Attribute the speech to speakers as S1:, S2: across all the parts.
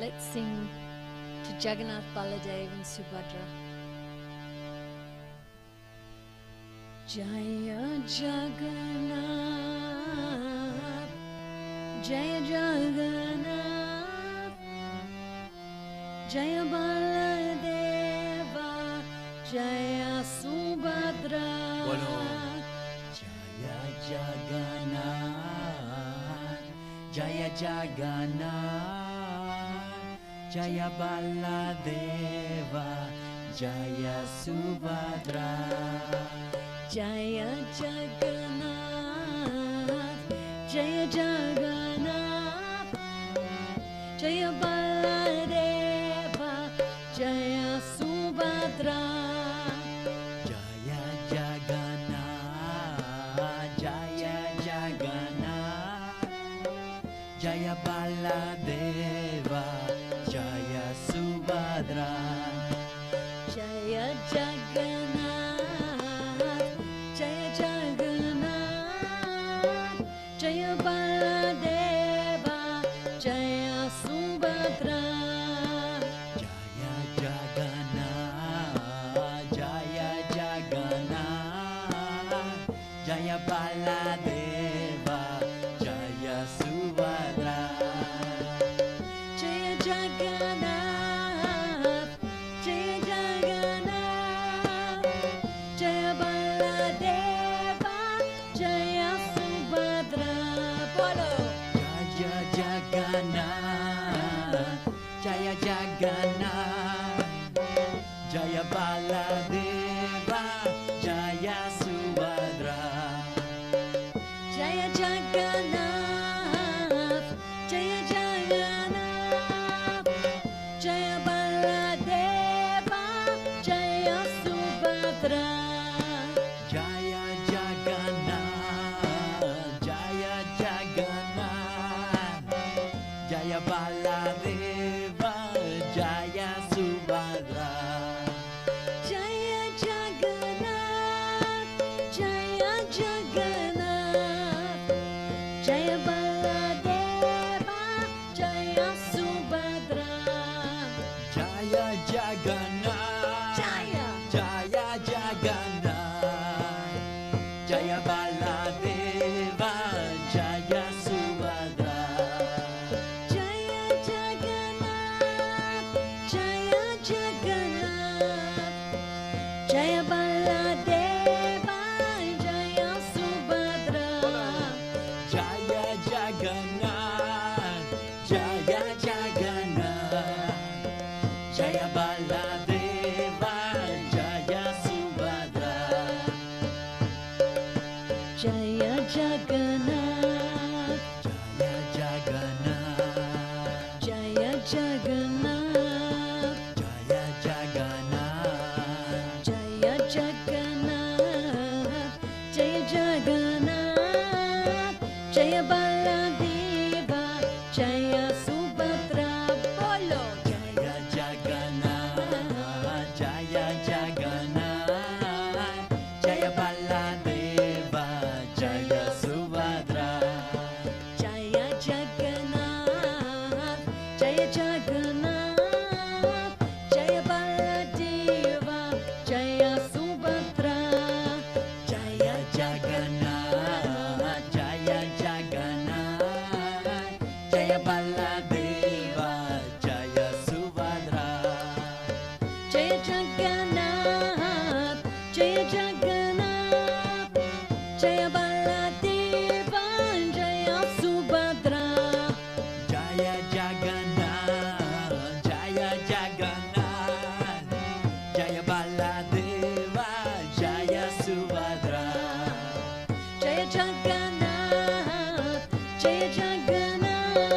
S1: Let's sing to Jagannath, Baladev and Subhadra. Jaya Jagannatha, Jaya Jagannatha, Jaya Baladeva, Jaya Subhadra.
S2: Bolo. Jaya Jagannatha, Jaya Jagannatha, Jaya Baladeva, Jaya Subhadra.
S1: Jaya Jagannatha, Jaya Jagannatha, Jaya Baladeva, Jaya Subhadra.
S2: Jaya Jagannatha, Jaya Jagannatha, Jaya Baladeva, Jaya Subhadra.
S1: Jaya Jagannatha, Jaya Jagannatha, Jaya Baladeva, Jaya Subhadra.
S2: Jaya Jagannatha, Jaya Jagannatha, Jaya Baladeva, Jaya Subhadra.
S1: Jaya Jagannatha, Jaya Jagannatha, Jaya Baladeva, Jaya Subhadra. Bolo.
S2: Jaya Jagannatha, Jaya Jagannatha, Jaya Baladeva, Jaya Subhadra.
S1: Jaya Jagannatha, Jaya Jagannatha, Jaya Baladeva, Jaya Subhadra.
S2: Jaya Jagannatha, Jaya Jagannatha, Jaya Baladeva, Jaya Subhadra.
S1: Jaya Jagannatha, Jaya Jagannatha, Jaya Baladeva, Jaya Subhadra.
S2: Jaya Jagannatha,
S1: Jaya.
S2: Jaya Jagannatha, Jaya Baladeva, Jaya Subhadra.
S1: Jaya Jagannatha, Jaya Jagannatha, Jaya Baladeva, Jaya Subhadra.
S2: Jaya Jagannatha, Jaya Jagannatha, Jaya Baladeva, Jaya Subhadra.
S1: Jaya Jagannatha,
S2: Jaya Jagannatha,
S1: Jaya Jagannatha,
S2: Jaya Jagannatha,
S1: Jaya Jagannatha, Jaya Jagannatha, Jaya Baladeva, Jaya Subhadra. Bolo.
S2: Jaya Jagannatha, Jaya Jagannatha, Jaya Baladeva, Jaya Subhadra.
S1: Jaya Jagannatha, Jaya Jagannatha, Jaya Baladeva, Jaya Subhadra.
S2: Jaya Jagannatha, Jaya Jagannatha, Jaya Baladeva, Jaya Subhadra.
S1: Jaya Jagannatha, Jaya Jagannatha, Jaya Baladeva, Jaya Subhadra.
S2: Jaya Jagannatha, Jaya Jagannatha, Jaya Baladeva, Jaya Subhadra.
S1: Jaya Jagannatha, Jaya Jagannatha,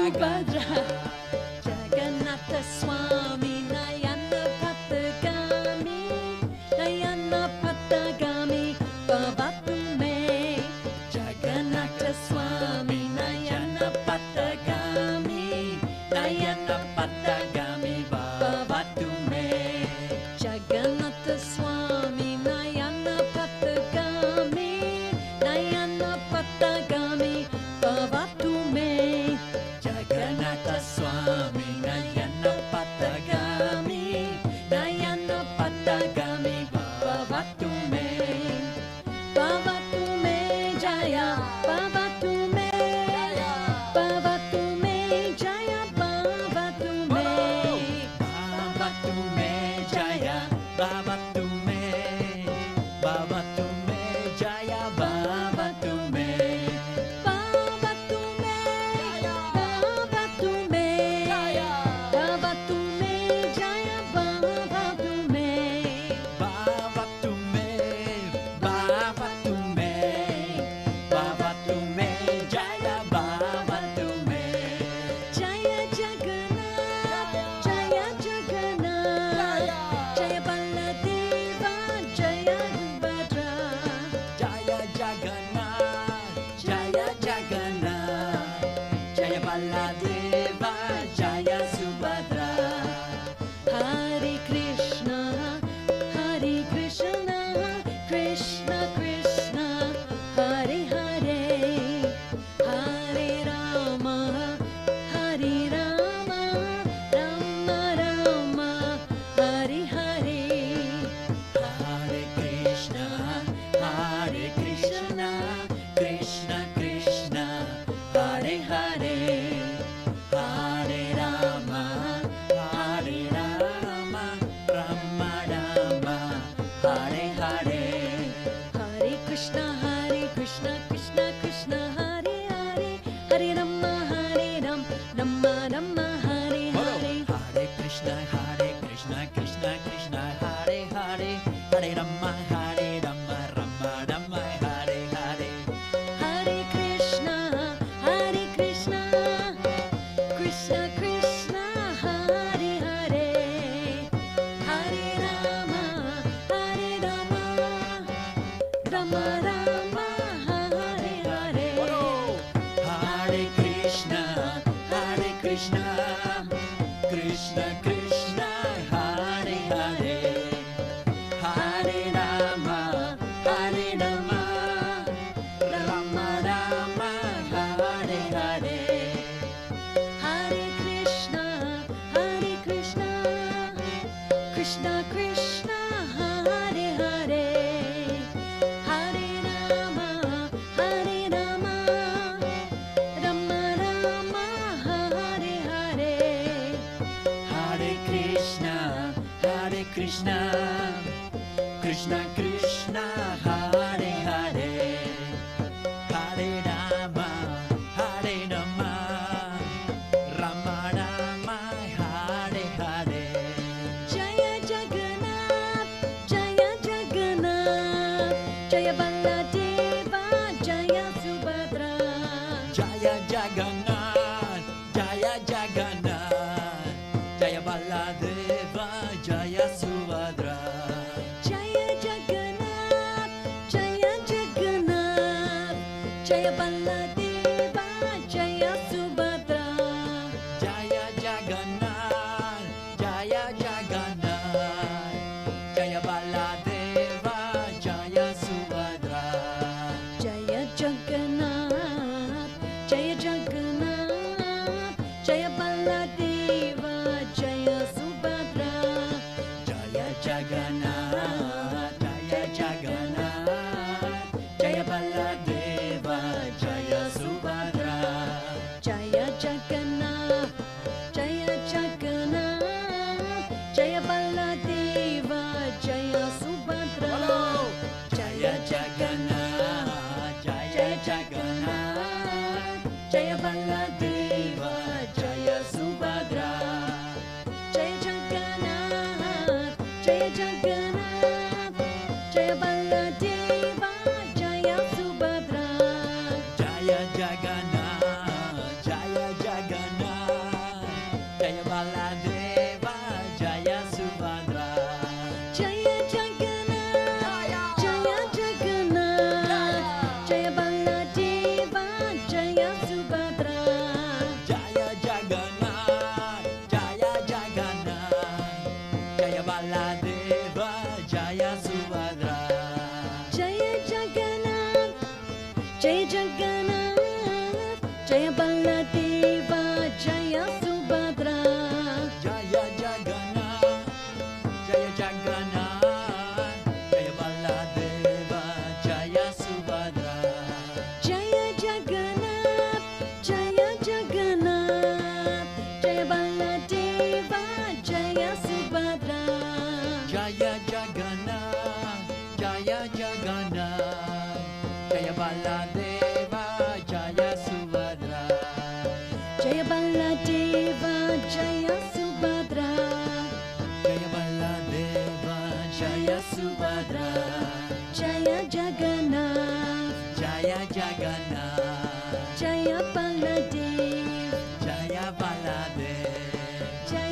S1: Subhadra. Jagannatha Swami Nayana Patagami, Nayana Patagami Bhavatu me. Jagannatha Swami Nayana Patagami, Nayana Patagami Bhavatu me. Jagannatha Swami Nayana Patagami, Nayana Patagami Bhavatu me. Jagannatha Swami Nayana Patagami, Nayana Patagami Bhavatu me. Bhavatu me Jaya, Bhavatu me, Bhavatu me Jaya, Bhavatu me.
S2: Bhavatu me Jaya, Bhavatu me, Bhavatu me Jaya, Bhavatu me.
S1: Bhavatu me, Bhavatu me, Bhavatu me Jaya, Bhavatu me.
S2: Bhavatu me, Bhavatu me, Bhavatu me Jaya, Bhavatu me.
S1: Jaya Jagannatha, Jaya Jagannatha, Jaya Baladeva, Jaya Subhadra.
S2: Jaya Jagannatha, Jaya Jagannatha, Jaya Baladeva, Jaya Subhadra.
S1: Hare Krishna, Hare Krishna, Krishna Krishna, Hare Hare, Hare Rama, Hare Rama, Rama Rama, Hare Hare.
S2: Hare Krishna, Krishna Krishna, Hare Hare, Hare Rama, Rama Rama, Hare Hare.
S1: Hare Krishna, Krishna Krishna, Hare Hare, Hare Rama, Rama Rama, Hare
S2: Bolo.
S1: Hare.
S2: Hare Krishna, Krishna Krishna, Hare Hare, Hare Rama, Rama Rama, Hare Hare.
S1: Hare Krishna, Krishna Krishna, Hare Hare, Hare Rama, Rama Rama, Hare Hare.
S2: Hare Krishna, Krishna Krishna, Hare Hare, Hare Rama, Rama Rama, Hare Hare.
S1: Hare Krishna, Krishna Krishna, Hare Hare, Hare Rama, Rama Rama, Hare Hare.
S2: Hare Krishna, Krishna Krishna, Hare Hare, Hare Rama, Rama Rama, Hare Hare.
S1: Jaya Jagannatha, Jaya Jagannatha, Jaya Baladeva, Jaya Subhadra.
S2: Jaya Jagannatha, Jaya Jagannatha, Jaya Baladeva, Jaya Subhadra.
S1: Jaya Jagannatha, Jaya Jagannatha, Jaya Baladeva, Jaya Subhadra.
S2: Jaya Jagannatha, Jaya Jagannatha, Jaya Baladeva, Jaya Subhadra.
S1: Jaya Jagannatha, Jaya Jagannatha, Jaya Baladeva, Jaya Subhadra.
S2: Jaya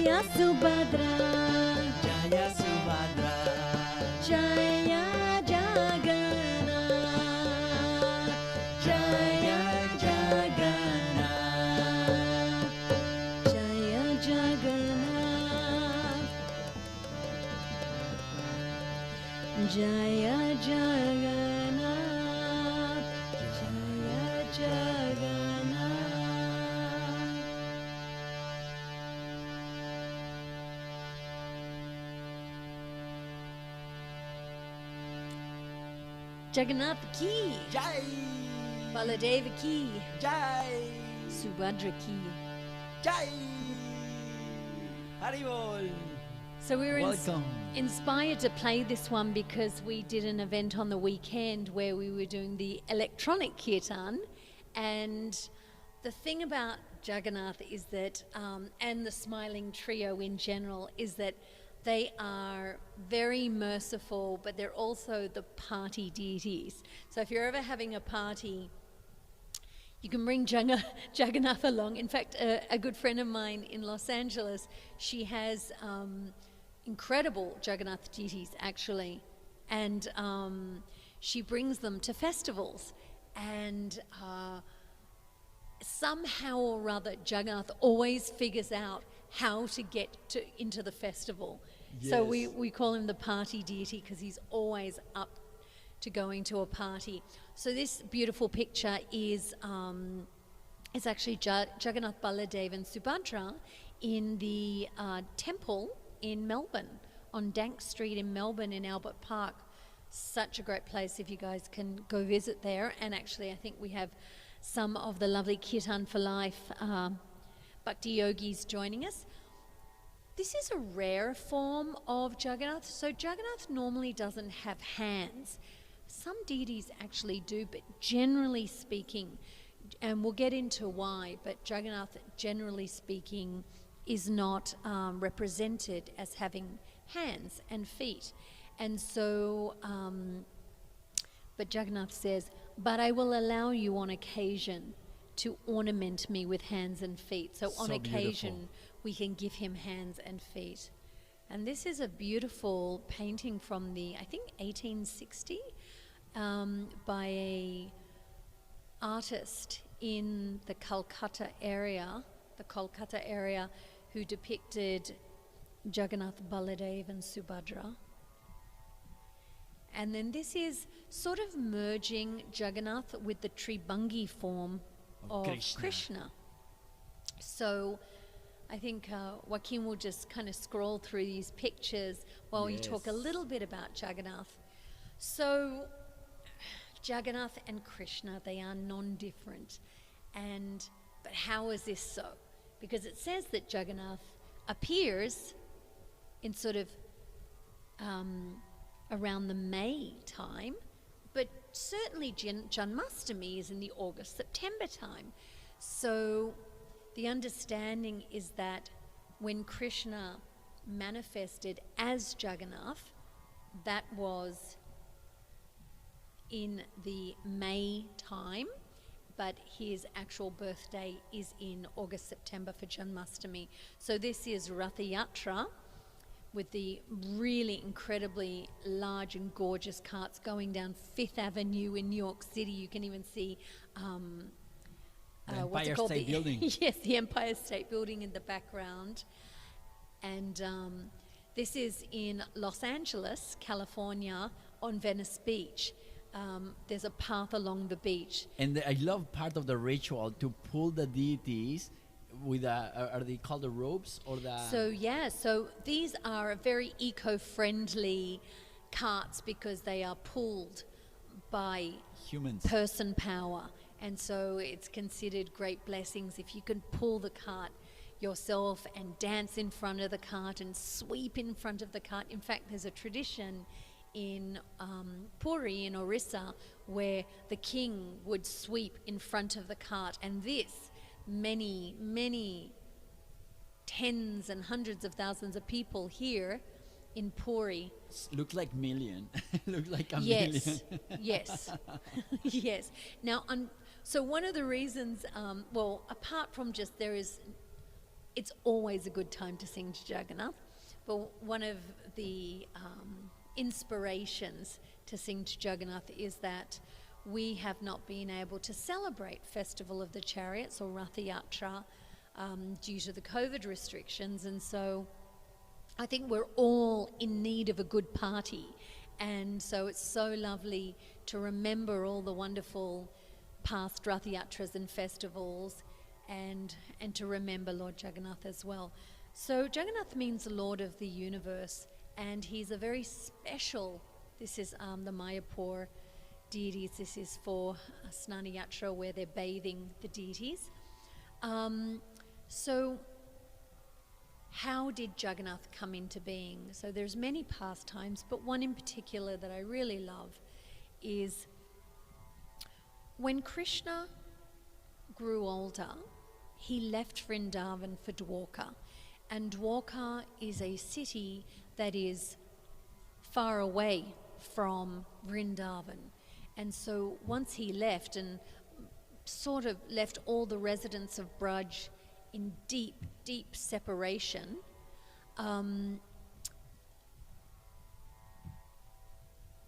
S1: Jaya Subhadra,
S2: Jaya Subhadra,
S1: Jaya Jagannatha,
S2: Jaya Jagannatha,
S1: Jaya Jagannatha, Jaya Jagannatha, Jaya Jagannatha. Jagannath ki,
S2: Jai,
S1: Baladeva ki,
S2: Jai,
S1: Subhadra ki.
S2: Jai, Haribol.
S1: So we were
S2: Welcome.
S1: inspired to play this one because we did an event on the weekend where we were doing the electronic kirtan, and the thing about Jagannath is that, and the Smiling Trio in general, is that they are very merciful, but they're also the party deities. So if you're ever having a party, you can bring Jagannath along. In fact, a good friend of mine in Los Angeles, she has incredible Jagannath deities, actually. And she brings them to festivals. And somehow or other, Jagannath always figures out how to get into the festival. So
S2: Yes.
S1: we call him the party deity because he's always up to going to a party. So this beautiful picture is actually Jagannath, Baladev and Subhadra in the temple in Melbourne, on Dank Street in Melbourne in Albert Park. Such a great place if you guys can go visit there. And actually I think we have some of the lovely Kirtan for Life Bhakti yogis joining us. This is a rare form of Jagannath. So Jagannath normally doesn't have hands. Some deities actually do, but generally speaking, and we'll get into why, but Jagannath, generally speaking, is not represented as having hands and feet. And so, but Jagannath says, "But I will allow you on occasion to ornament me with hands and feet." So on
S2: So
S1: occasion,
S2: beautiful.
S1: we can give him hands and feet. And this is a beautiful painting from the, I think, 1860, by a artist in the Kolkata area, who depicted Jagannath, Baladev and Subhadra. And then this is sort of merging Jagannath with the Tribhangi form of Krishna. So I think Joaquin will just kind of scroll through these pictures while you talk a
S2: Yes.
S1: little bit about Jagannath. So Jagannath and Krishna, they are non-different. But how is this so? Because it says that Jagannath appears in sort of around the May time, but certainly Janmashtami is in the August-September time. So the understanding is that when Krishna manifested as Jagannath, that was in the May time, but his actual birthday is in August-September for Janmashtami. So this is Ratha Yatra with the really incredibly large and gorgeous carts going down Fifth Avenue in New York City. You can even see
S2: The
S1: what's it
S2: Empire
S1: called?
S2: State Building.
S1: Yes, the Empire State Building in the background. And this is in Los Angeles, California, on Venice Beach. There's a path along the beach.
S2: And I love part of the ritual to pull the deities with are they called the ropes or the?
S1: So these are very eco-friendly carts because they are pulled by
S2: humans.
S1: person power. And so it's considered great blessings if you can pull the cart yourself and dance in front of the cart and sweep in front of the cart. In fact, there's a tradition in Puri in Orissa where the king would sweep in front of the cart, and this many tens and hundreds of thousands of people here in Puri.
S2: Look like million. Look like a
S1: Yes,
S2: million.
S1: yes, yes. Now, so one of the reasons, well, apart from just there is it's always a good time to sing to Jagannath. But one of the inspirations to sing to Jagannath is that we have not been able to celebrate Festival of the Chariots or Ratha Yatra due to the COVID restrictions, and so I think we're all in need of a good party, and so it's so lovely to remember all the wonderful past Ratha Yatras and festivals, and to remember Lord Jagannath as well. So Jagannath means Lord of the Universe, and he's a very special, this is the Mayapur deities, this is for Snana Yatra where they're bathing the deities. So how did Jagannath come into being? So there's many pastimes, but one in particular that I really love is when Krishna grew older, he left Vrindavan for Dwarka. And Dwarka is a city that is far away from Vrindavan. And so once he left and sort of left all the residents of Braj in deep, deep separation,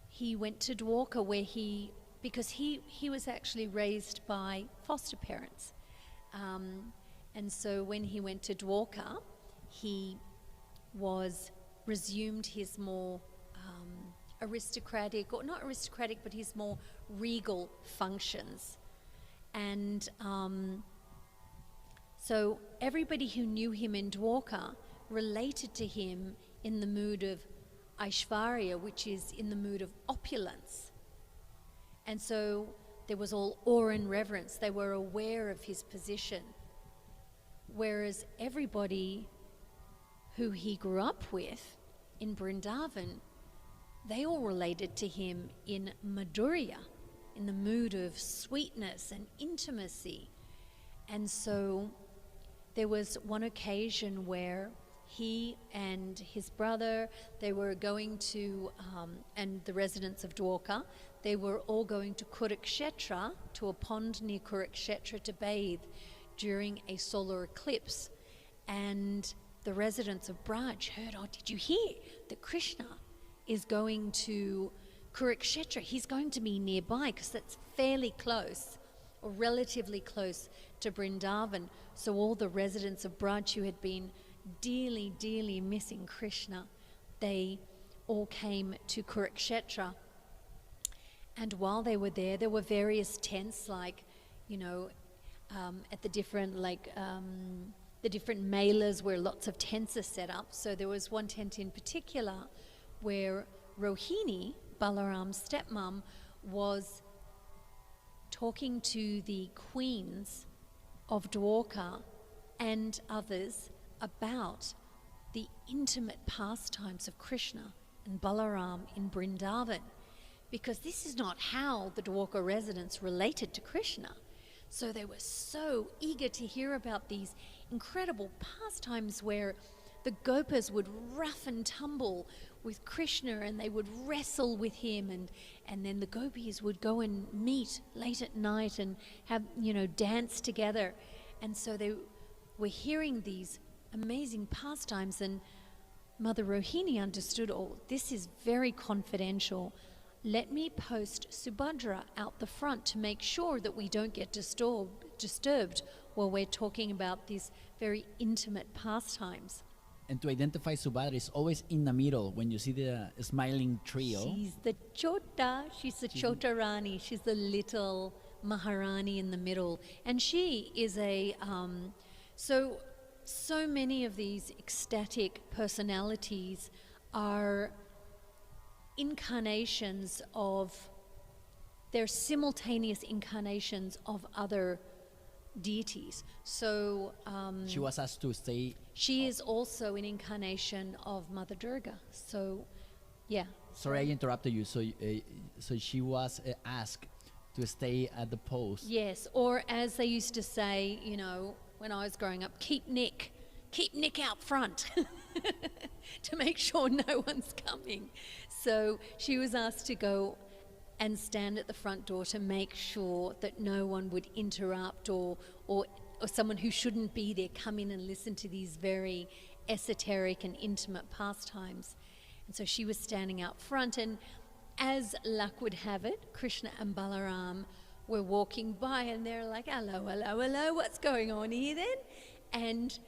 S1: he went to Dwarka where because he was actually raised by foster parents. And so when he went to Dwarka, he resumed his more aristocratic, or not aristocratic, but his more regal functions. And so everybody who knew him in Dwarka related to him in the mood of Aishvarya, which is in the mood of opulence. And so there was all awe and reverence. They were aware of his position. Whereas everybody who he grew up with in Vrindavan, they all related to him in Madhurya, in the mood of sweetness and intimacy. And so there was one occasion where he and his brother, they were going to, and the residents of Dwarka, they were all going to Kurukshetra, to a pond near Kurukshetra to bathe during a solar eclipse. And the residents of Braj heard, oh, did you hear that Krishna is going to Kurukshetra? He's going to be nearby, because that's fairly close, or relatively close to Vrindavan. So all the residents of Braj who had been dearly, dearly missing Krishna, they all came to Kurukshetra. And while they were there were various tents, like, at the different, the different melas where lots of tents are set up. So there was one tent in particular where Rohini, Balaram's stepmom, was talking to the queens of Dwarka and others about the intimate pastimes of Krishna and Balaram in Vrindavan, because this is not how the Dwarka residents related to Krishna. So they were so eager to hear about these incredible pastimes where the gopas would rough and tumble with Krishna, and they would wrestle with him, and then the gopis would go and meet late at night and have, dance together. And so they were hearing these amazing pastimes, and Mother Rohini understood, oh, this is very confidential. Let me post Subhadra out the front to make sure that we don't get disturbed while we're talking about these very intimate pastimes.
S2: And to identify Subhadra is always in the middle when you see the smiling trio.
S1: She's the Chota, she's the Chota Rani, she's the little Maharani in the middle. And she is so many of these ecstatic personalities are incarnations they're simultaneous incarnations of other deities. So
S2: she was asked to stay.
S1: She is also an incarnation of Mother Durga. So, yeah.
S2: Sorry, I interrupted you. So she was asked to stay at the post.
S1: Yes, or as they used to say, when I was growing up, keep Nick out front to make sure no one's coming. So she was asked to go and stand at the front door to make sure that no one would interrupt or or someone who shouldn't be there come in and listen to these very esoteric and intimate pastimes. And so she was standing out front, and as luck would have it, Krishna and Balaram were walking by, and they're like, hello, hello, hello, what's going on here then? And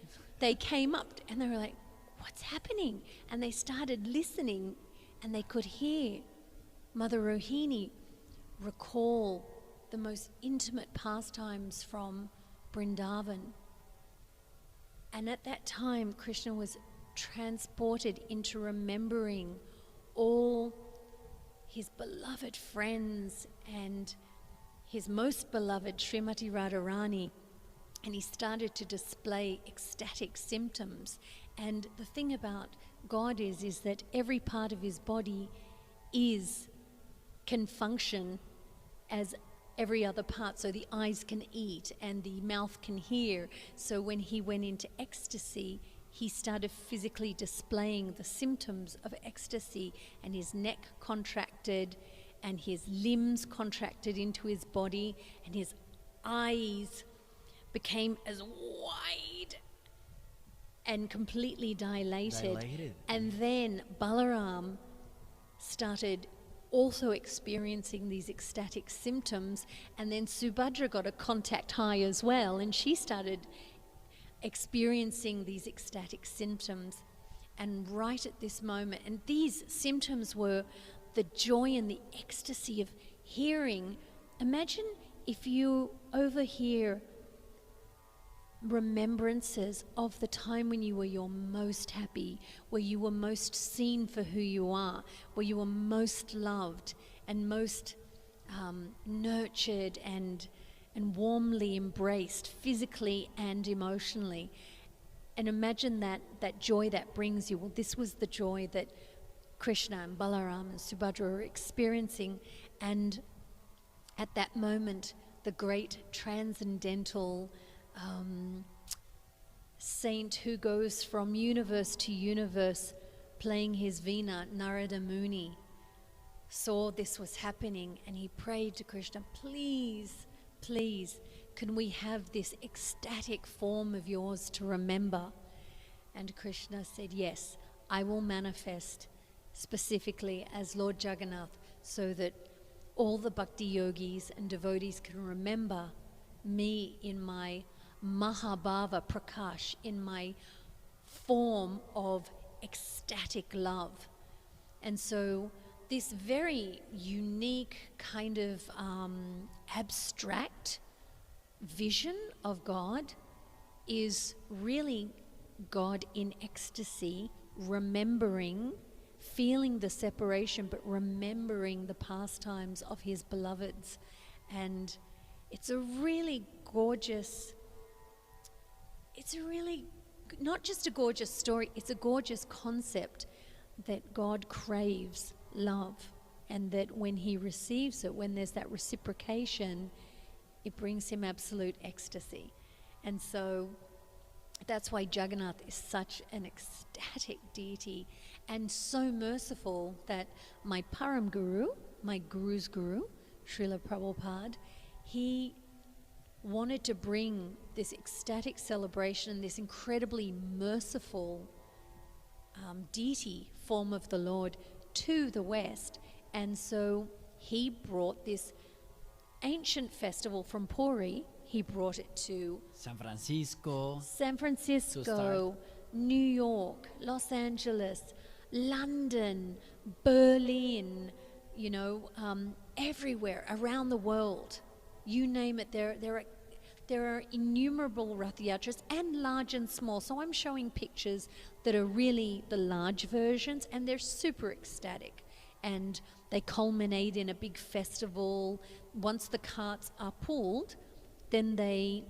S1: they came up and they were like, what's happening? And they started listening, and they could hear Mother Rohini recall the most intimate pastimes from Vrindavan. And at that time, Krishna was transported into remembering all his beloved friends and his most beloved Srimati Radharani, and he started to display ecstatic symptoms. And the thing about God is that every part of his body can function as every other part. So the eyes can eat and the mouth can hear. So when he went into ecstasy, he started physically displaying the symptoms of ecstasy, and his neck contracted and his limbs contracted into his body, and his eyes became as wide and completely dilated. And then Balaram started also experiencing these ecstatic symptoms, and then Subhadra got a contact high as well, and she started experiencing these ecstatic symptoms. And right at this moment, and these symptoms were the joy and the ecstasy of hearing. Imagine if you overhear remembrances of the time when you were your most happy, where you were most seen for who you are, where you were most loved and most nurtured and warmly embraced physically and emotionally. And imagine that joy that brings you. Well, this was the joy that Krishna and Balaram and Subhadra were experiencing. And at that moment, the great transcendental saint who goes from universe to universe playing his veena, Narada Muni, saw this was happening, and he prayed to Krishna, please, please, can we have this ecstatic form of yours to remember? And Krishna said, yes, I will manifest specifically as Lord Jagannath, so that all the bhakti yogis and devotees can remember me in my Mahabhava Prakash, in my form of ecstatic love. And so this very unique kind of abstract vision of God is really God in ecstasy, remembering, feeling the separation, but remembering the pastimes of his beloveds. And it's a really gorgeous, not just a gorgeous story, it's a gorgeous concept that God craves love, and that when he receives it, when there's that reciprocation, it brings him absolute ecstasy. And so that's why Jagannath is such an ecstatic deity and so merciful that my Param Guru, my Guru's Guru, Srila Prabhupada, he wanted to bring this ecstatic celebration, this incredibly merciful deity form of the Lord to the West. And so he brought this ancient festival from Puri, he brought it to
S2: San Francisco,
S1: New York, Los Angeles, London, Berlin, everywhere around the world. You name it, there are innumerable Rath Yatras, and large and small. So I'm showing pictures that are really the large versions, and they're super ecstatic. And they culminate in a big festival. Once the carts are pulled, then they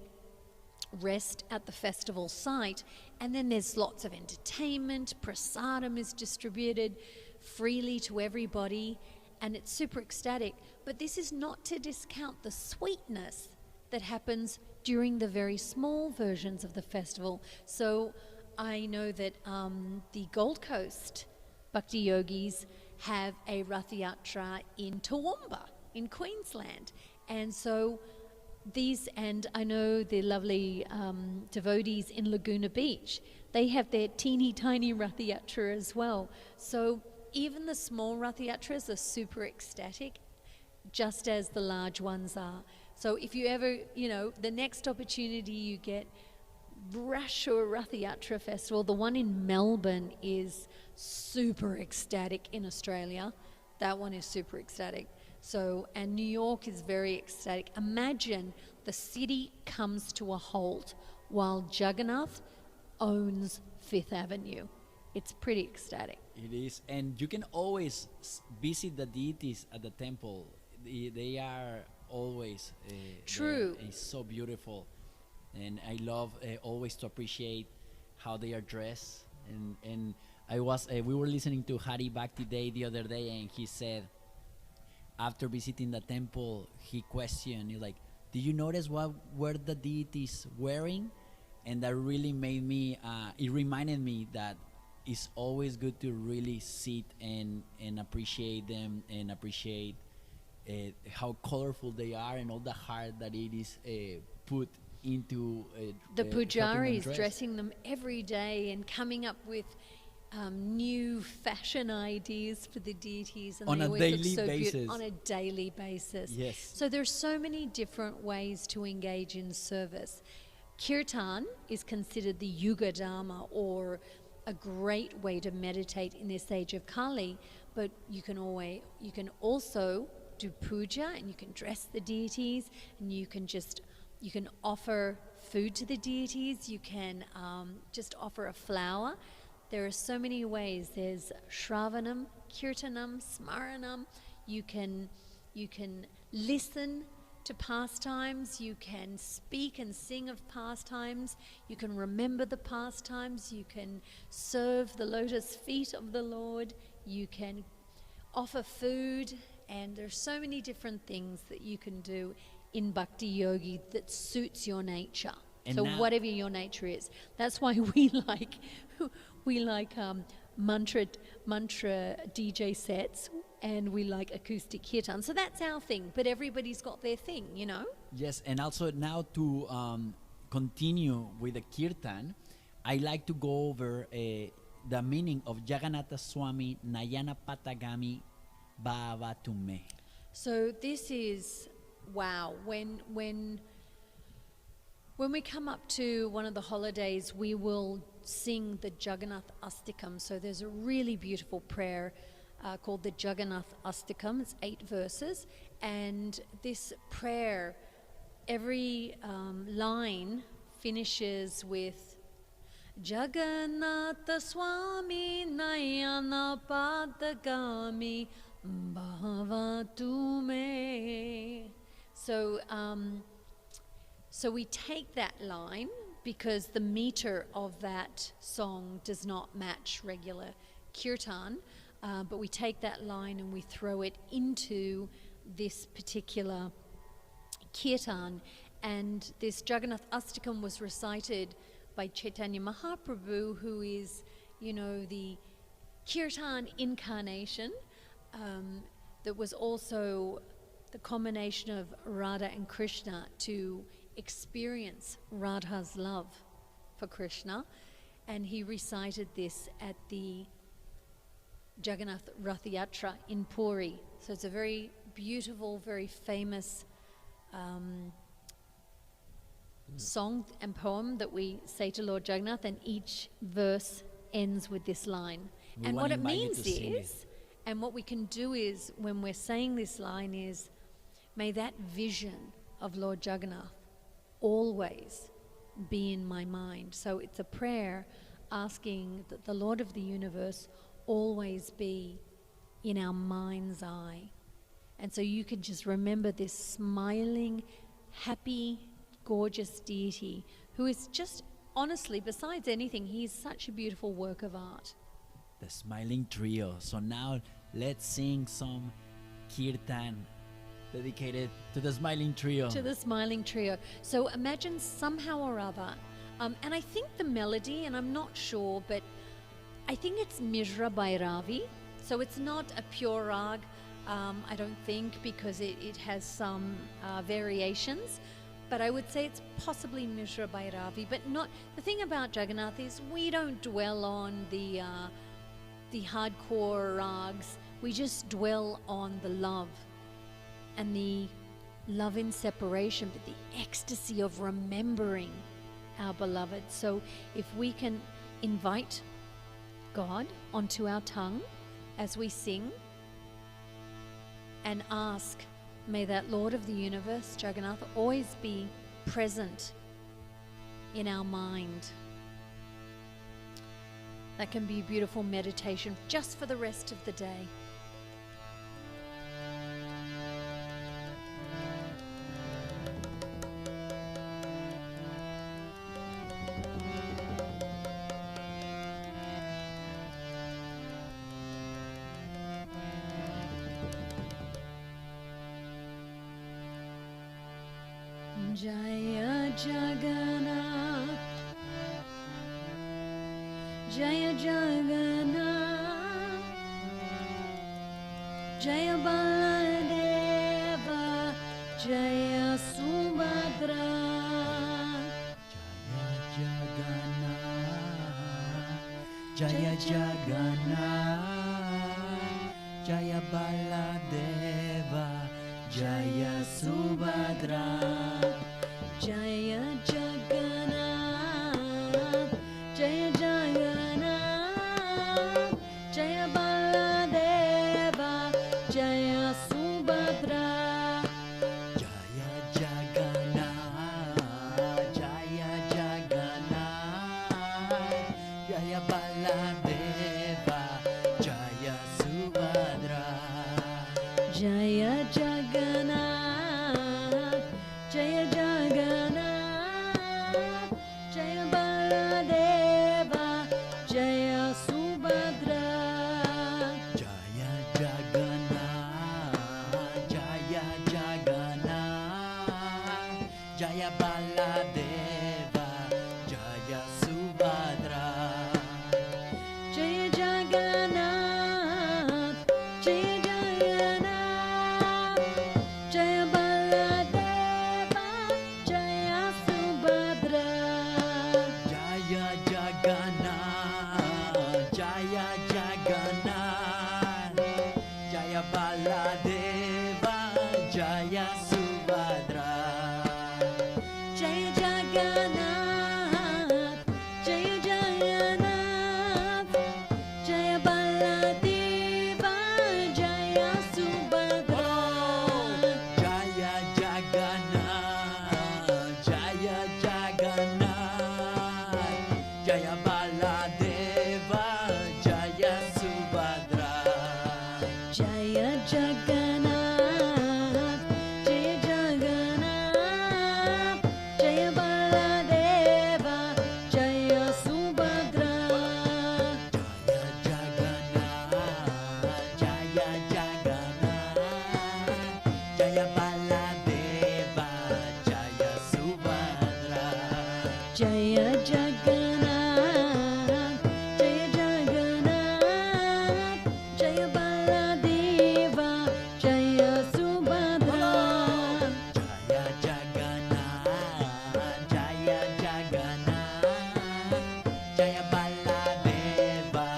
S1: rest at the festival site, and then there's lots of entertainment. Prasadam is distributed freely to everybody, and it's super ecstatic. But this is not to discount the sweetness that happens during the very small versions of the festival. So I know that the Gold Coast Bhakti Yogis have a Rath Yatra in Toowoomba in Queensland. And so these, and I know the lovely devotees in Laguna Beach, they have their teeny tiny Rath Yatra as well. So even the small Rath Yatras are super ecstatic, just as the large ones are. So if you ever, the next opportunity you get, rush to a Rath Yatra festival. The one in Melbourne is super ecstatic in Australia. That one is super ecstatic. So, and New York is very ecstatic. Imagine the city comes to a halt while Jagannath owns Fifth Avenue. It's pretty ecstatic.
S2: It is, and you can always visit the deities at the temple. They are always
S1: True.
S2: It's so beautiful, and I love always to appreciate how they are dressed. And I was we were listening to Hari Bhakti Day the other day, and he said after visiting the temple, he questioned, like, "Do you notice what were the deities wearing?" And that really made me. It reminded me that it's always good to really sit and appreciate them and appreciate how colorful they are and all the heart that it is put into
S1: the
S2: helping them
S1: pujaris
S2: dress.
S1: dressing them every day and coming up with new fashion ideas for the deities, and
S2: On
S1: they
S2: a
S1: always
S2: daily
S1: look so
S2: basis.
S1: on a daily basis.
S2: Yes.
S1: So there's so many different ways to engage in service. Kirtan is considered the Yuga Dharma, or a great way to meditate in this age of Kali, but you can also do puja, and you can dress the deities, and you can offer food to the deities, you can just offer a flower. There are so many ways. There's Shravanam, Kirtanam, Smaranam. You can listen to pastimes, you can speak and sing of pastimes, you can remember the pastimes, you can serve the lotus feet of the Lord, you can offer food, and there's so many different things that you can do in Bhakti Yogi that suits your nature.
S2: And
S1: so
S2: now-
S1: whatever your nature is. That's why we like mantra DJ sets, and we like acoustic kirtan. So that's our thing, but everybody's got their thing,
S2: Yes, and also now to continue with the kirtan, I like to go over the meaning of Jagannatha Swami Nayana Patagami Bhavatume.
S1: So this is, wow, when we come up to one of the holidays, we will sing the Jagannath Astikam. So there's a really beautiful prayer called the Jagannath Astikam. It's 8 verses, and this prayer, every line finishes with Jagannatha Swami Nayana Padagami Bhavatume. So we take that line because the meter of that song does not match regular kirtan, but we take that line and we throw it into this particular kirtan. And this Jagannath Astikam was recited by Chaitanya Mahaprabhu, who is, the kirtan incarnation, that was also the combination of Radha and Krishna to experience Radha's love for Krishna. And he recited this at the Jagannath Rath Yatra in Puri. So it's a very beautiful, very famous song and poem that we say to Lord Jagannath, and each verse ends with this line. And what it means is, and what we can do is, when we're saying this line, is, may that vision of Lord Jagannath always be in my mind. So it's a prayer asking that the Lord of the universe always be in our mind's eye. And so you can just remember this smiling, happy, gorgeous deity who is just, honestly, besides anything, he is such a beautiful work of art.
S2: The smiling trio. So now let's sing some kirtan dedicated to the smiling trio.
S1: To the smiling trio. So imagine somehow or other, and I think the melody, and I'm not sure, but I think it's Mishra Bhairavi. So it's not a pure rag, I don't think, because it has some variations. but I would say it's possibly Mishra Bhairavi. But not, the thing about Jagannath is we don't dwell on the hardcore rags. We just dwell on the love and the love in separation, but the ecstasy of remembering our beloved. So if we can invite God onto our tongue as we sing and ask, may that Lord of the universe, Jagannatha, always be present in our mind. That can be a beautiful meditation just for the rest of the day. Jaya Jagannatha, Jaya Jagannatha, Jaya Baladeva, Jaya Subhadra.
S2: Jaya Jagannatha, Jaya Baladeva, Jaya Subhadra.
S1: Jaya Jagannatha, Jaya Jagannatha, Jaya Baladeva, Jaya Subhadra.
S2: Jaya Jagannatha, Jaya Jagannatha, Jaya Baladeva, Jaya Subhadra.
S1: Jaya Jagannatha, Jaya Jagannatha, Jaya Baladeva, Jaya Subhadra.
S2: Jaya Jagannatha, Jaya Jagannatha, Jaya Baladeva, Jaya Subhadra.
S1: Jaya Jagannatha, Jaya Jagannatha, Jaya Baladeva, Jaya Subhadra.
S2: Jaya Jagannatha, Jaya Jagannatha, Jaya Baladeva, Jaya Subhadra.
S1: Jaya Jagannatha, Jaya Jagannatha, Jaya Baladeva, Jaya Subhadra.
S2: Jaya Jagannatha, Jaya Jagannatha, Jaya Baladeva, Jaya Subhadra.
S1: Jaya Jagannatha, Jaya Jagannatha, Jaya Baladeva, Jaya Subhadra.
S2: Jaya Jagannatha, Jaya Jagannatha, Jaya Baladeva, Jaya Subhadra.
S1: Jaya Jagannatha, Jaya Jagannatha, Jaya Baladeva, Jaya Subhadra.
S2: Jaya Jagannatha, Jaya Jagannatha, Jaya Baladeva, Jaya Subhadra.
S1: Jaya Jagannatha, Jaya Jagannatha, Jaya Baladeva, Jaya Subhadra.
S2: Jaya Jagannatha, Jaya Jagannatha, Jaya Baladeva,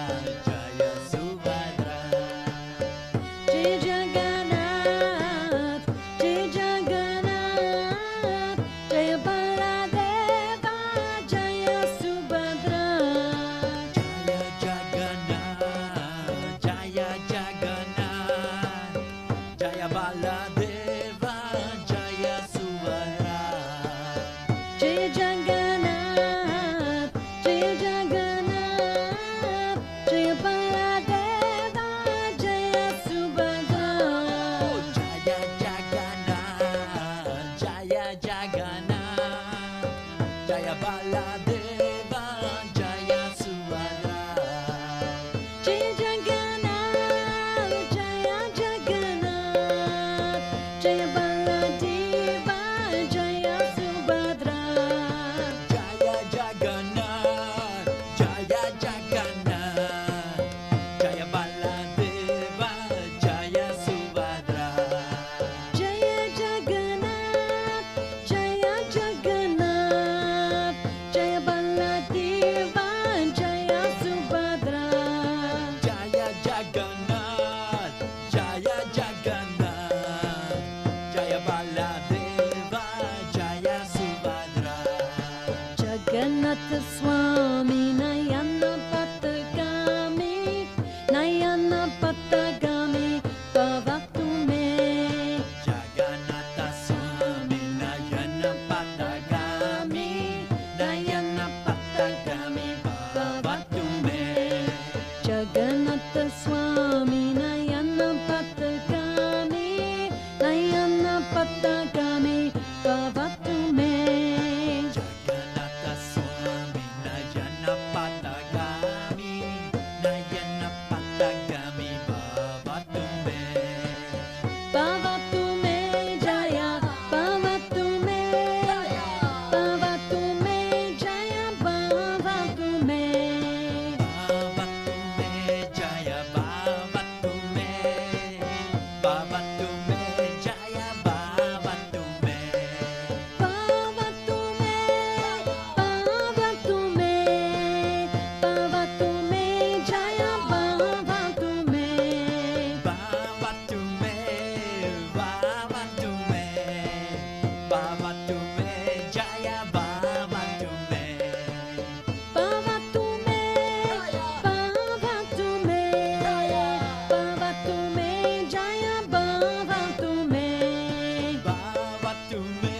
S2: Jaya Subhadra.
S1: Jaya Jagannatha, Jaya Jagannatha, Jaya Baladeva, Jaya Subhadra.
S2: Jaya Jagannatha, Jaya Jagannatha, Jaya Baladeva, Jaya Subhadra.
S1: Jaya Jagannatha, Jaya Jagannatha, Jaya Baladeva, Jaya Subhadra.
S2: Jaya Jagannatha, Jaya Jagannatha, Jaya Baladeva, Jaya Subhadra.
S1: Jaya Jagannatha, Jaya Jagannatha Swami Nayana Patagami, Nayana Patagami, Bhavatu me.
S2: Jagannatha Swami Nayana Patagami, Nayana Patagami Bhavatu me.
S1: Bhavatu me Jaya, Bhavatu me, Bhavatu me Jaya, Bhavatu me.
S2: Bhavatu me Jaya Bhavatu me. Bhavatu me Jaya Bhavatu me.
S1: Bhavatu me, Bhavatu me, Bhavatu me Jaya, Bhavatu me.
S2: Bhavatu me, Bhavatu me, Bhavatu me, Jaya Bhavatu me.
S1: Bhavatu me, Bhavatu me, Bhavatu me Jaya, Bhavatu me.
S2: Bhavatu me,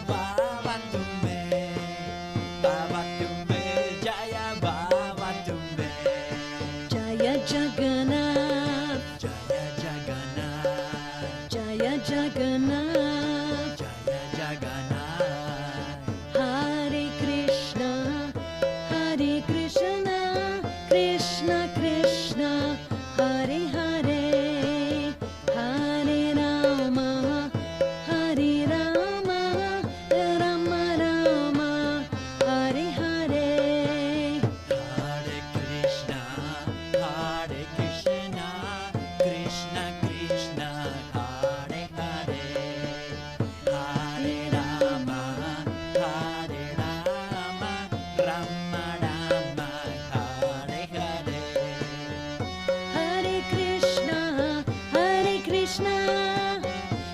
S2: Bhavatu me, Bhavatu me, Jaya Bhavatu me.
S1: Jaya Jagannatha,
S2: Jaya Jagannatha,
S1: Jaya Jagannatha.
S2: Jaya Jagannatha.
S1: Hare Krishna, Krishna Krishna, Hare Hare, Hare Rama, Rama Rama, Hare Hare.
S2: Hare Krishna, Krishna Krishna, Hare Hare, Hare Rama, Rama Rama, Hare Hare.
S1: Hare Krishna,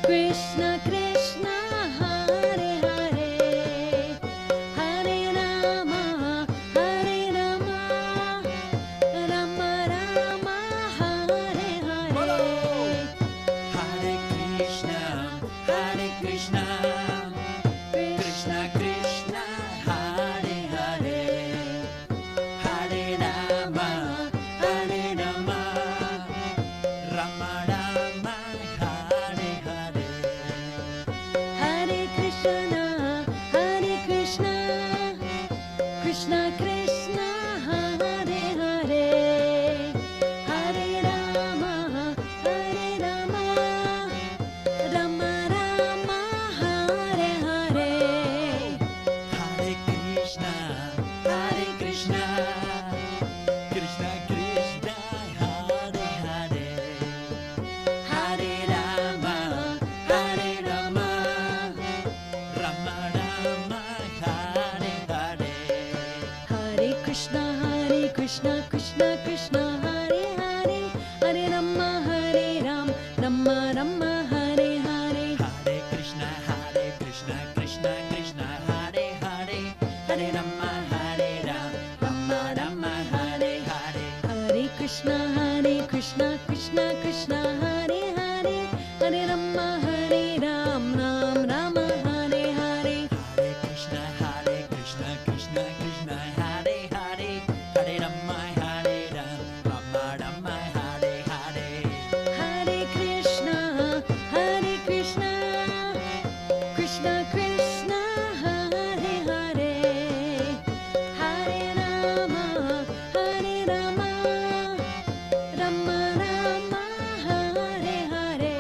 S1: Krishna Krishna, Hare Hare, Hare Rama, Rama Rama, Hare
S2: Bolo!
S1: Hare.
S2: Hare Krishna, Krishna Krishna, Hare Hare, Hare Rama, Rama Rama, Hare Hare.
S1: Hare Krishna, Krishna Krishna, Hare Hare, Hare Rama, Rama Rama, Hare Hare.
S2: Hare Krishna, Krishna Krishna, Hare Hare, Hare Rama, Rama Rama, Hare Hare.
S1: Hare Krishna, Krishna Krishna, Hare Hare, Hare Rama, Rama Rama, Hare Hare.
S2: Hare Krishna, Krishna Krishna, Hare Hare, Hare Rama, Rama Rama, Hare Hare.
S1: Hare Krishna, Krishna Krishna, Hare Hare, Hare Rama, Ram Rama, Hare Hare.
S2: Hare Krishna, Krishna Krishna, Hare Hare, Hare Rama, Rama Rama, Hare Hare.
S1: Hare Krishna, Krishna Krishna, Hare Hare, Hare Rama, Rama Rama, Hare Hare.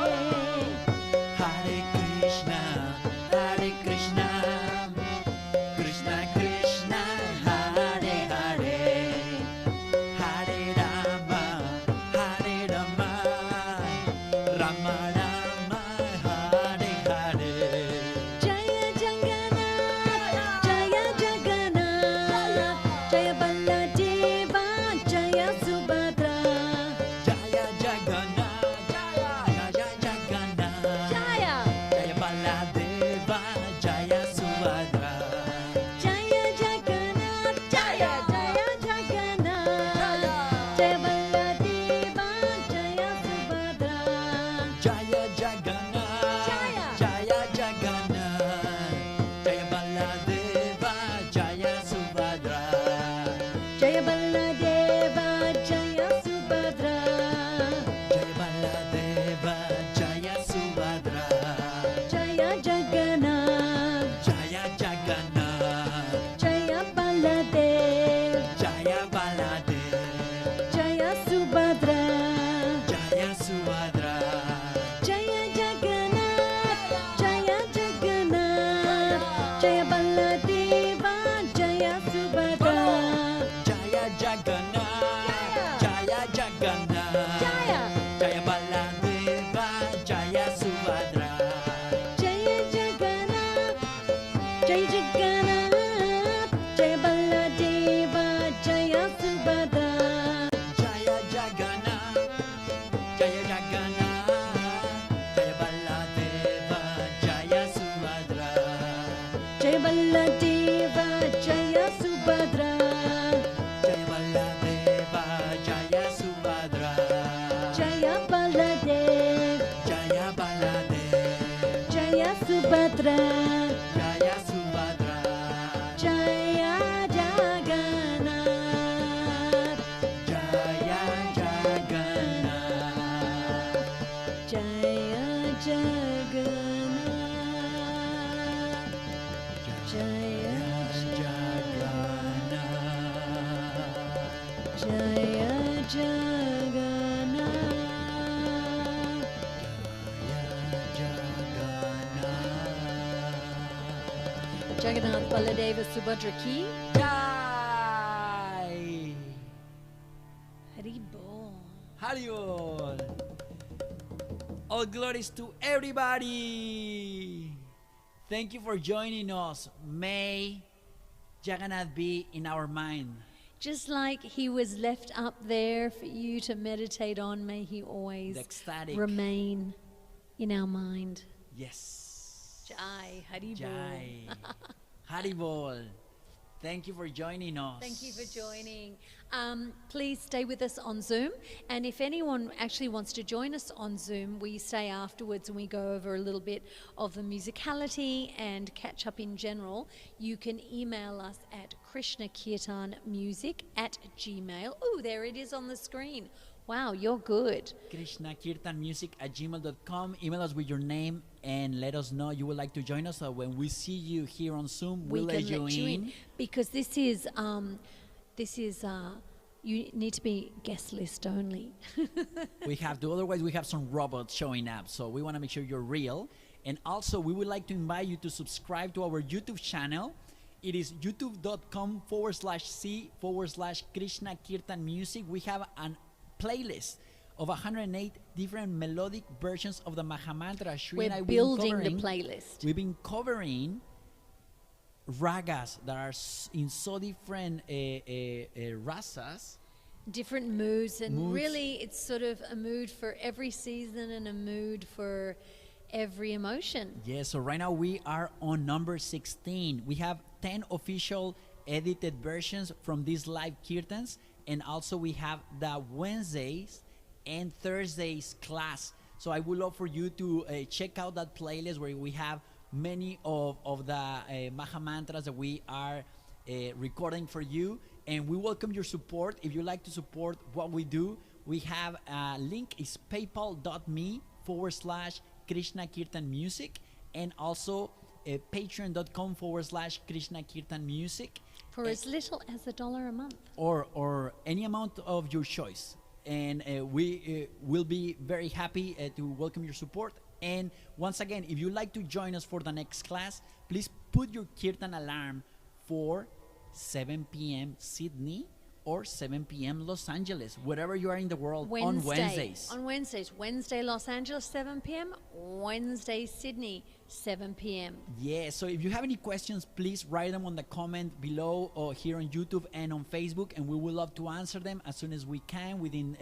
S1: Subhadra.
S2: Jaya Subhadra.
S1: Jaya Jagannatha, Jaya Jagannatha, Jaya Baladeva, Jaya Subhadra.
S2: Jaya Jagannatha. Jaya Jagannatha.
S1: Jaya.
S2: Jaya Baladeva. Jaya Subhadra.
S1: Jaya Jagannatha, Jaya Jagannatha, Jaya Baladeva, Jaya Subhadra.
S2: Jaya Jagannatha. Jaya Jagannatha. Jaya Baladeva. Jaya Subhadra.
S1: Jaya Baladeva, Jaya Subhadra.
S2: Jaya Baladeva. Jaya Subhadra.
S1: Jaya Baladev,
S2: Jaya Baladeva.
S1: Jaya Subhadra.
S2: Jaya Subhadra.
S1: Jaya Jagannatha,
S2: Jaya Jagannatha.
S1: Jaya Jagannatha, Jaya
S2: Jagannatha.
S1: Jaya Jagannatha. Jagannath Baladeva Subhadra ki.
S2: Jai.
S1: Hari Bol.
S2: Haribol. All glories to everybody. Thank you for joining us. May Jagannath be in our mind.
S1: Just like he was left up there for you to meditate on, may he always
S2: The ecstatic.
S1: remain in our mind.
S2: Yes.
S1: Jai, Hari Bol.
S2: Jai. Haribol. Thank you for joining us.
S1: Thank you for joining. Please stay with us on Zoom. And if anyone actually wants to join us on Zoom, we stay afterwards and we go over a little bit of the musicality and catch up in general. You can email us at krishnakirtanmusic@gmail. Oh, there it is on the screen. Wow, you're good.
S2: KrishnaKirtanMusic@gmail.com. Email us with your name and let us know you would like to join us. So when we see you here on Zoom, we'll
S1: We
S2: let
S1: can let you in. Because this is you need to be guest list only.
S2: We have to, otherwise we have some robots showing up. So we want to make sure you're real. And also we would like to invite you to subscribe to our YouTube channel. It is youtube.com/C/Krishna Kirtan Music. We have an playlist of 108 different melodic versions of the Mahamantra. Shri and I,
S1: We're
S2: we've been
S1: building the
S2: covering-
S1: playlist.
S2: We've been covering ragas that are in so different rasas.
S1: Different moods, and
S2: Moods.
S1: really it's sort of a mood for every season and a mood for every emotion.
S2: Yeah, so right now we are on number 16. We have 10 official edited versions from these live kirtans, and also we have the Wednesdays and Thursdays class. So I would love for you to check out that playlist where we have many of the Maha Mantras that we are recording for you, and we welcome your support. If you like to support what we do, we have a link, is paypal.me/Krishna Kirtan Music, and also patreon.com/Krishna Kirtan Music,
S1: For as little as $1 a month.
S2: or any amount of your choice. And we will be very happy to welcome your support. And once again, if you'd like to join us for the next class, please put your Kirtan alarm for 7 p.m. Sydney or 7 p.m. Los Angeles, wherever you are in the world, on Wednesdays.
S1: On Wednesdays. Wednesday, Los Angeles, 7 p.m. Wednesday, Sydney, 7 p.m.
S2: Yeah, so if you have any questions, please write them on the comment below or here on YouTube and on Facebook, and we will love to answer them as soon as we can within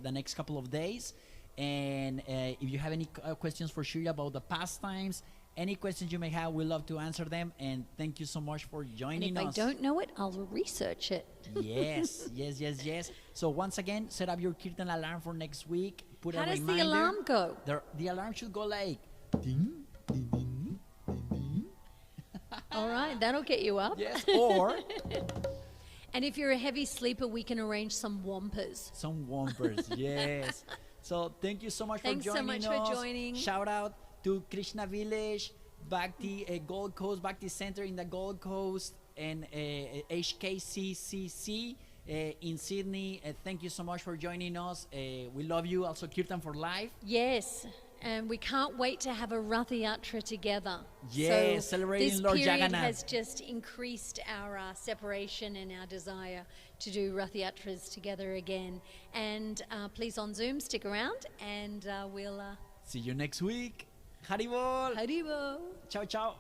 S2: the next couple of days. And if you have any questions for Shri about the pastimes, any questions you may have, we'd love to answer them. And thank you so much for
S1: And
S2: joining
S1: if
S2: us.
S1: I don't know it, I'll research it.
S2: Yes, yes. So once again, set up your Kirtan alarm for next week. Put
S1: How
S2: a
S1: does
S2: reminder.
S1: the alarm go?
S2: The alarm should go like ding, ding, ding, ding, ding.
S1: All right, that'll get you up.
S2: Yes, or
S1: And if you're a heavy sleeper, we can arrange some wampers.
S2: some Wompers. Yes. So thank you so much
S1: Thanks
S2: for
S1: so
S2: joining
S1: much
S2: us.
S1: for joining.
S2: Shout out to Krishna Village, Bhakti Gold Coast, Bhakti Center in the Gold Coast, and HKCCC, in Sydney, thank you so much for joining us. We love you. Also, Kirtan for life.
S1: Yes, and we can't wait to have a Rath Yatra together.
S2: Yeah,
S1: so
S2: celebrating
S1: this
S2: Lord
S1: period
S2: Jagannath.
S1: has just increased our separation and our desire to do Rath Yatras together again. And please on Zoom, stick around, and we'll
S2: See you next week. Haribol.
S1: Haribo.
S2: Ciao, ciao.